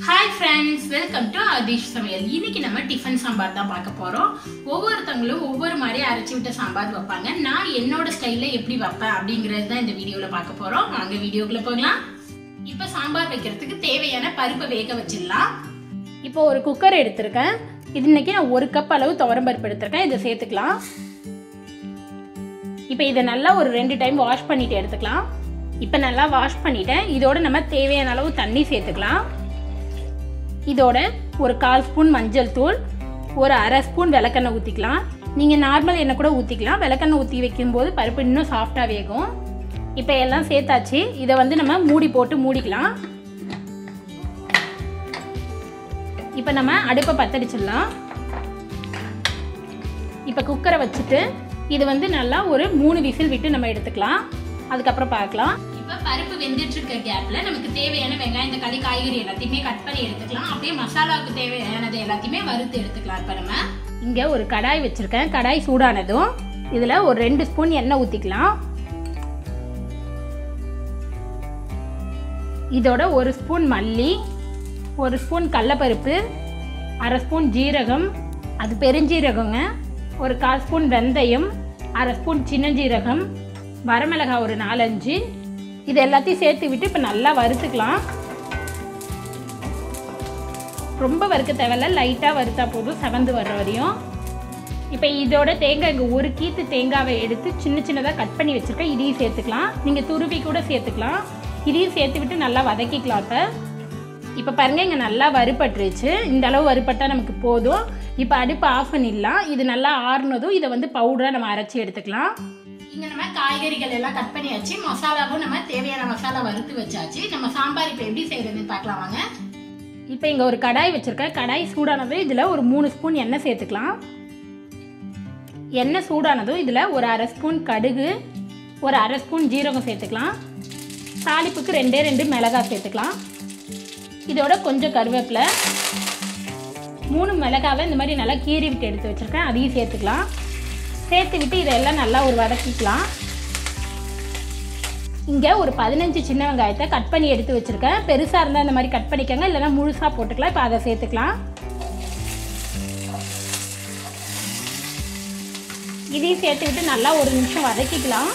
Hi friends, welcome to Aadhish Samayal. இன்னைக்கு நம்ம tiffin sambar தான் பார்க்க போறோம். ஒவ்வொருத்தங்களும் ஒவ்வொரு மாதிரி அரைச்சி விட்ட சாம்பார் வைப்பாங்க. நான் என்னோட ஸ்டைல்ல எப்படி வைப்பேன் அப்படிங்கறது தான் இந்த வீடியோல பார்க்க போறோம். வாங்க வீடியோக்குள்ள போகலாம். இப்போ சாம்பார் வைக்கிறதுக்கு தேவையான பருப்பை வேக வச்சிடலாம். இப்போ ஒரு குக்கர் எடுத்துர்க்கேன். இன்னைக்கு நான் 1 கப் அளவு துவரம் பருப்பு எடுத்துர்க்கேன். இதை சேர்த்துக்கலாம். இப்போ இதை நல்லா ஒரு 2 டைம் வாஷ் பண்ணிட்டு எடுத்துக்கலாம். இப்போ நல்லா வாஷ் பண்ணிட்டேன். இதோட நம்ம தேவையான அளவு தண்ணி சேர்த்துக்கலாம். இதோட ஒரு 1/4 ஸ்பூன் மஞ்சள் தூள், ஒரு 1/2 ஸ்பூன் விளக்கெண்ணெய் ஊற்றிக்கலாம். நீங்கள் நார்மல் எண்ணெய் கூட ஊற்றிக்கலாம். விளக்கெண்ணெய் ஊற்றி வைக்கும்போது பருப்பு இன்னும் சாஃப்டாக வேகும். இப்போ எல்லாம் சேர்த்தாச்சு. இதை வந்து நம்ம மூடி போட்டு மூடிக்கலாம். இப்போ நம்ம அடுப்பை பற்றடிச்சிடலாம். இப்போ குக்கரை வச்சுட்டு இது வந்து நல்லா ஒரு 3 விசில் விட்டு நம்ம எடுத்துக்கலாம். அதுக்கப்புறம் பார்க்கலாம். இப்போ பருப்பு வெந்துட்டு இருக்க கேப்ல நமக்கு தேவையான வெங்காயம், தக்காளி, காய்கறி எல்லாத்தையுமே கட் பண்ணி எடுத்துக்கலாம். அப்படியே மசாலாவுக்கு தேவையானது எல்லாத்தையுமே வறுத்து எடுத்துக்கலாம். இப்போ நம்ம இங்கே ஒரு கடாய் வச்சிருக்கேன். கடாய் சூடானதும் இதில் ஒரு 2 ஸ்பூன் எண்ணெய் ஊற்றிக்கலாம். இதோட 1 ஸ்பூன் மல்லி, 1 ஸ்பூன் கடலைப்பருப்பு, 1/2 ஸ்பூன் ஜீரகம், அது பெருஞ்சீரகங்க, ஒரு 1/4 ஸ்பூன் வெந்தயம், 1/2 ஸ்பூன் சின்ன ஜீரகம், வரமிளகாய் ஒரு 4-5, இது எல்லாத்தையும் சேர்த்து விட்டு இப்போ நல்லா வறுத்துக்கலாம். ரொம்ப வறுக்க தேவையில்ல, லைட்டாக வறுத்தா போதும், செவந்து வர்ற வரையும். இப்போ இதோட தேங்காய், இங்கே ஒரு கீத்து தேங்காவை எடுத்து சின்ன சின்னதாக கட் பண்ணி வச்சுருக்கேன். இதையும் சேர்த்துக்கலாம். நீங்கள் துருவி கூட சேர்த்துக்கலாம். இதையும் சேர்த்து விட்டு நல்லா வதக்கிக்கலாம். இப்போ பாருங்கள், இங்கே நல்லா வறுபட்டுருச்சு. இந்த அளவு வறுபட்டால் நமக்கு போதும். இப்போ அடுப்பு ஆஃப் பண்ணிடலாம். இது நல்லா ஆறுனதும் இதை வந்து பவுடராக நம்ம அரைச்சி எடுத்துக்கலாம். இங்கே நம்ம காய்கறிகள் எல்லாம் கட் பண்ணியாச்சு. மசாலாவும் நம்ம தேவையான மசாலா வறுத்து வச்சாச்சு. நம்ம சாம்பார் இப்போ எப்படி செய்யறதுன்னு பார்க்கலாம் வாங்க. இப்போ இங்கே ஒரு கடாய் வச்சுருக்கேன். கடாய் சூடானது இதில் ஒரு 3 ஸ்பூன் எண்ணெய் சேர்த்துக்கலாம். எண்ணெய் சூடானதும் இதில் ஒரு 1/2 ஸ்பூன் கடுகு, ஒரு 1/2 ஸ்பூன் ஜீரகம் சேர்த்துக்கலாம். தாளிப்புக்கு 2 மிளகாய் சேர்த்துக்கலாம். இதோட கொஞ்சம் கருவேப்பிலை, 3 மிளகாவை இந்த மாதிரி நல்லா கீறி விட்டு எடுத்து வச்சுருக்கேன். அதையும் சேர்த்துக்கலாம். சேர்த்து விட்டு இதெல்லாம் நல்லா ஒரு வதக்கிக்கலாம். இங்கே ஒரு 15 சின்ன வெங்காயத்தை கட் பண்ணி எடுத்து வச்சுருக்கேன். பெருசாக இருந்தால் இந்த மாதிரி கட் பண்ணிக்கோங்க, இல்லைனா முழுசாக போட்டுக்கலாம். இப்போ அதை சேர்த்துக்கலாம். இதையும் சேர்த்து விட்டு நல்லா ஒரு நிமிஷம் வதக்கிக்கலாம்.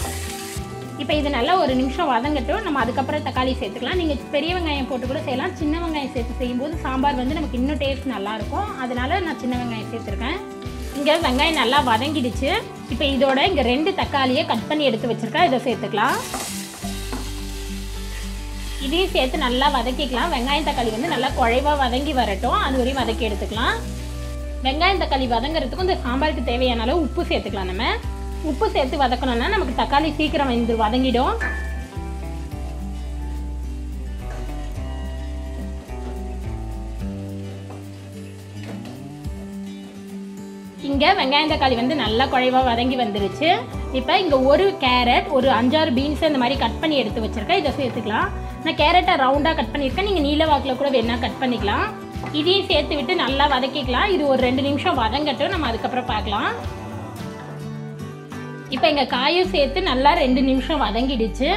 இப்போ இது நல்லா ஒரு நிமிஷம் வதங்கட்டும். நம்ம அதுக்கப்புறம் தக்காளி சேர்த்துக்கலாம். நீங்கள் பெரிய வெங்காயம் போட்டு கூட செய்யலாம். சின்ன வெங்காயம் சேர்த்து செய்யும்போது சாம்பார் வந்து நமக்கு இன்னும் டேஸ்ட் நல்லாயிருக்கும். அதனால நான் சின்ன வெங்காயம் சேர்த்துருக்கேன். இங்கே வெங்காயம் நல்லா வதங்கிடுச்சு. இப்போ இதோட இங்கே 2 தக்காளியை கட் பண்ணி எடுத்து வச்சுருக்கேன். இதை சேர்த்துக்கலாம். இதையும் சேர்த்து நல்லா வதக்கிக்கலாம். வெங்காயம் தக்காளி வந்து நல்லா குழைவாக வதங்கி வரட்டும். அது வரையும் வதக்கி எடுத்துக்கலாம். வெங்காயம் தக்காளி வதங்கிறதுக்கும் இந்த சாம்பாருக்கு தேவையான அளவு உப்பு சேர்த்துக்கலாம். நம்ம உப்பு சேர்த்து வதக்கணும்னா நமக்கு தக்காளி சீக்கிரம் வதங்கிடும். இங்கே வெங்காயம் தக்காளி வந்து நல்லா குழைவாக வதங்கி வந்துருச்சு. இப்போ இங்கே ஒரு கேரட், ஒரு 5-6 பீன்ஸ் இந்த மாதிரி கட் பண்ணி எடுத்து வச்சுருக்கேன். இதை சேர்த்துக்கலாம். நான் கேரட்டை ரவுண்டாக கட் பண்ணியிருக்கேன். நீங்கள் நீல வாக்கில் கூட வேணா கட் பண்ணிக்கலாம். இதையும் சேர்த்து விட்டு நல்லா வதக்கிக்கலாம். இது ஒரு 2 நிமிஷம் வதங்கட்டும். நம்ம அதுக்கப்புறம் பார்க்கலாம். இப்போ இங்கே காயும் சேர்த்து நல்லா 2 நிமிஷம் வதங்கிடுச்சு.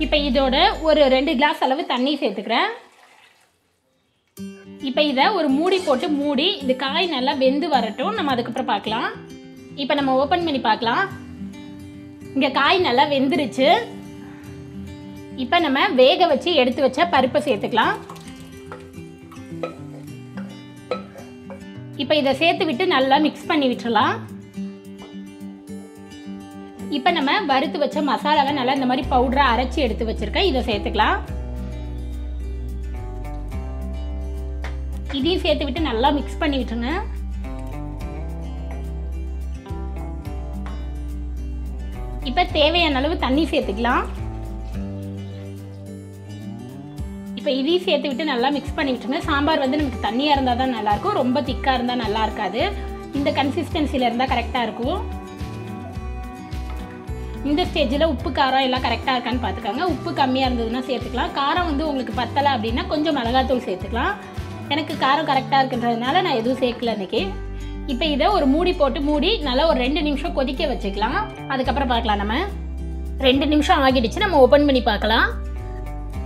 இப்போ இதோட ஒரு 2 கிளாஸ் அளவு தண்ணி சேர்த்துக்கிறேன். இப்போ இதை ஒரு மூடி போட்டு மூடி இந்த காய் நல்லா வெந்து வரட்டும். நம்ம அதுக்கப்புறம் பார்க்கலாம். இப்போ நம்ம ஓப்பன் பண்ணி பார்க்கலாம். இங்கே காய் நல்லா வெந்துருச்சு. இப்போ நம்ம வேக வச்சு எடுத்து வச்ச பருப்பை சேர்த்துக்கலாம். இப்போ இதை சேர்த்து விட்டு நல்லா மிக்ஸ் பண்ணி விட்டுறலாம். இப்போ நம்ம வறுத்து வச்ச மசாலாவை நல்லா இந்த மாதிரி பவுடராக அரைச்சி எடுத்து வச்சுருக்கேன். இதை சேர்த்துக்கலாம். இதையும் சேர்த்து விட்டு நல்லா மிக்ஸ் பண்ணி விட்டுருங்க. இப்போ தேவையான அளவு தண்ணி சேர்த்துக்கலாம். இப்போ இதையும் சேர்த்து விட்டு நல்லா மிக்ஸ் பண்ணி விட்டுருங்க. சாம்பார் வந்து நமக்கு தண்ணியாக இருந்தால் தான் நல்லாயிருக்கும். ரொம்ப திக்காக இருந்தால் நல்லா இருக்காது. இந்த கன்சிஸ்டன்சியில் இருந்தால் கரெக்டாக இருக்கும். இந்த ஸ்டேஜில் உப்பு காரம் எல்லாம் கரெக்டாக இருக்கான்னு பார்த்துக்கோங்க. உப்பு கம்மியாக இருந்ததுன்னா சேர்த்துக்கலாம். காரம் வந்து உங்களுக்கு பத்தலை அப்படின்னா கொஞ்சம் மிளகாத்தூள் சேர்த்துக்கலாம். எனக்கு காரம் கரெக்டாக இருக்குன்றதுனால நான் எதுவும் சேர்க்கல இன்றைக்கி. இப்போ இதை ஒரு மூடி போட்டு மூடி நல்லா ஒரு 2 நிமிஷம் கொதிக்க வச்சுக்கலாம். அதுக்கப்புறம் பார்க்கலாம். நம்ம 2 நிமிஷம் ஆகிடுச்சு. நம்ம ஓப்பன் பண்ணி பார்க்கலாம்.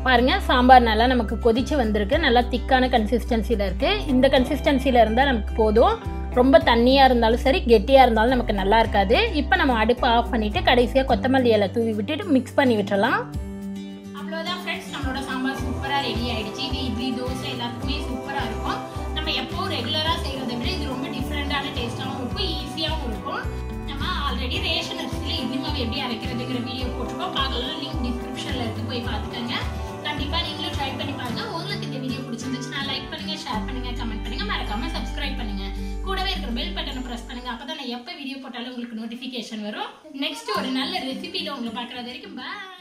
பாருங்கள் சாம்பார் நல்லா நமக்கு கொதிச்சு வந்திருக்கு. நல்லா திக்கான கன்சிஸ்டன்சியில் இருக்குது. இந்த கன்சிஸ்டன்சியில் இருந்தால் நமக்கு போதும். ரொம்ப தண்ணியாக இருந்தாலும் சரி, கெட்டியாக இருந்தாலும் நமக்கு நல்லா இருக்காது. இப்போ நம்ம அடுப்பை ஆஃப் பண்ணிவிட்டு கடைசியாக கொத்தமல்லி இலை தூவி விட்டுட்டு மிக்ஸ் பண்ணி விட்டுறலாம். அவ்வளோதான் ஃப்ரெண்ட்ஸ், நம்மளோட சாம்பார் சூப்பராக ரெடி ஆகிடுச்சு. இது இட்லி தோசை எல்லாத்துக்குமே சூப்பராக இருக்கும். நம்ம எப்போவும் ரெகுலராக செய்கிறத விட இது ரொம்ப டிஃப்ரெண்ட்டான டேஸ்ட்டாகவும் இருக்கும், ஈஸியாகவும் இருக்கும். நம்ம ஆல்ரெடி ரேஷன் அரிசியில் இட்லி மாவு எப்படி அரைக்கிறதுங்கிற வீடியோ போட்டிருக்கோம். பார்க்கலாம், லிங்க் டிஸ்கிரிப்ஷனில் இருக்குது, போய் பார்த்துக்கோங்க. கண்டிப்பாக நீங்களும் ட்ரை பண்ணி பாருங்க. உங்களுக்கு இந்த வீடியோ பிடிச்சிருந்துச்சுன்னா லைக் பண்ணுங்கள், ஷேர் பண்ணுங்கள், கமெண்ட் பண்ணுங்கள், மறக்காமல் சப்ஸ்கிரைப் பண்ணுங்கள். கூடவே இருக்கிற பெல் பட்டனை ப்ரெஸ் பண்ணுங்கள். அப்போ தான் நான் எப்போ வீடியோ போட்டாலும் உங்களுக்கு நோட்டிஃபிகேஷன் வரும். நெக்ஸ்ட் ஒரு நல்ல ரெசிபியில் உங்களை பார்க்குறது வரைக்கும் பாய்.